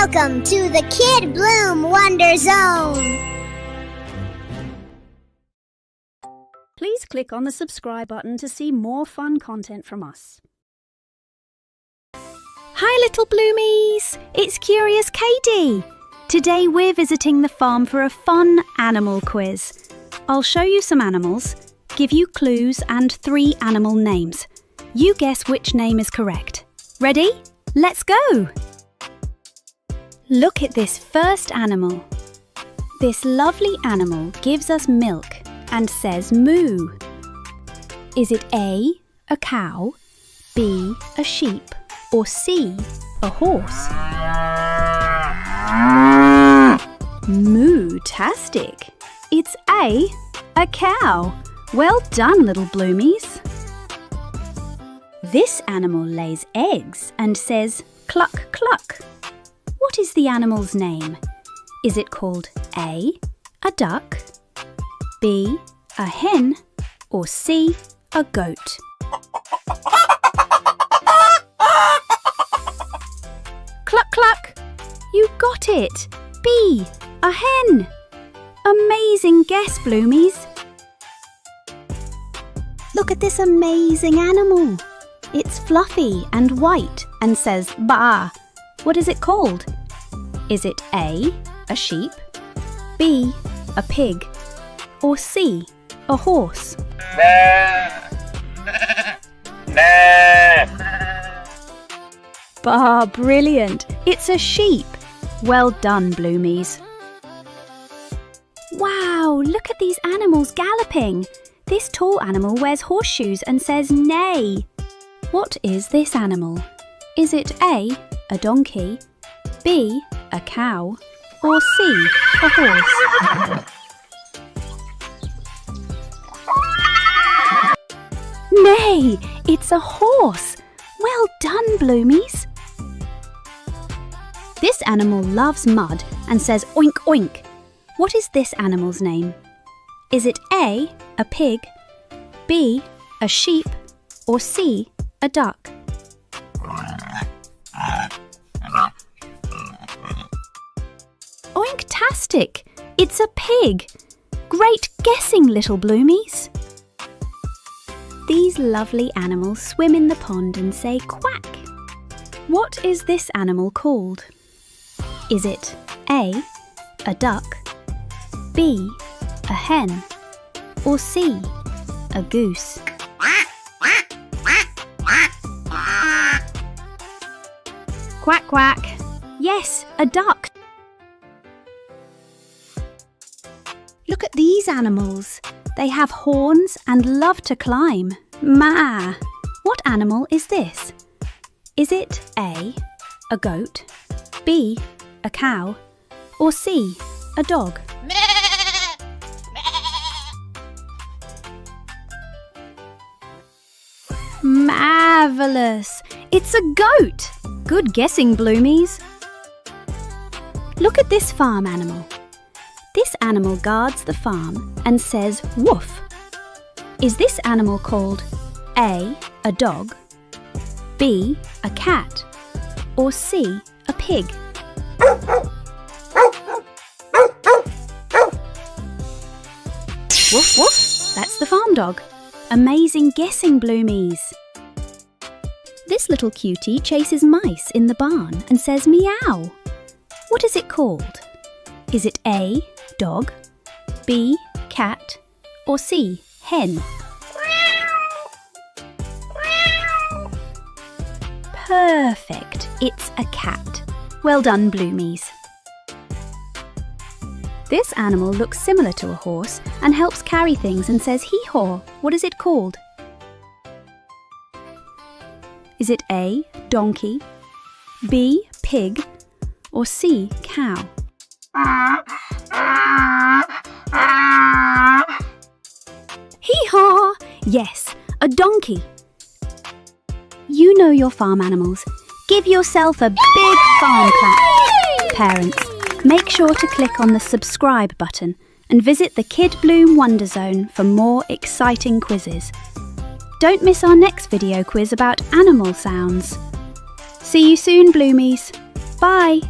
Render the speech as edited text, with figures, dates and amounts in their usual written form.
Welcome to the Kid Bloom Wonder Zone. Please click on the subscribe button to see more fun content from us. Hi little bloomies, it's Curious Katie. Today we're visiting the farm for a fun animal quiz. I'll show you some animals, give you clues and 3 animal names. You guess which name is correct. Ready? Let's go! Look at this first animal. This lovely animal gives us milk and says moo. Is it A, a cow, B, a sheep, or C, a horse? Moo-tastic! It's A cow. Well done, little bloomies. This animal lays eggs and says cluck cluck. What is the animal's name? Is it called A, a duck, B, a hen, or C, a goat? Cluck cluck! You got it! B, a hen! Amazing guess, bloomies! Look at this amazing animal! It's fluffy and white and says baa. What is it called? Is it A, a sheep, B, a pig, or C, a horse? Bah, brilliant! It's a sheep! Well done, bloomies. Wow, look at these animals galloping! This tall animal wears horseshoes and says neigh. What is this animal? Is it A, a donkey, B, a cow, or C, a horse? Nay, it's a horse! Well done, bloomies! This animal loves mud and says oink oink. What is this animal's name? Is it A, a pig, B, a sheep, or C, a duck? Oinktastic! It's a pig! Great guessing, little bloomies! These lovely animals swim in the pond and say quack. What is this animal called? Is it A, a duck, B, a hen, or C, a goose? Quack quack! Yes, a duck! Look at these animals. They have horns and love to climb. Ma! What animal is this? Is it A, a goat, B, a cow, or C, a dog? Marvellous! It's a goat! Good guessing, bloomies. Look at this farm animal. This animal guards the farm and says woof. Is this animal called A, a dog, B, a cat, or C, a pig? Woof woof, that's the farm dog. Amazing guessing, bloomies. This little cutie chases mice in the barn and says meow. What is it called? Is it A, dog, B, cat, or C, hen? Perfect, it's a cat. Well done, bloomies. This animal looks similar to a horse and helps carry things and says hee-haw. What is it called? Is it A, donkey, B, pig, or C, cow? Hee-haw! Yes, a donkey. You know your farm animals. Give yourself a big farm clap. Parents, make sure to click on the subscribe button and visit the Kid Bloom Wonder Zone for more exciting quizzes. Don't miss our next video quiz about animal sounds. See you soon, bloomies. Bye!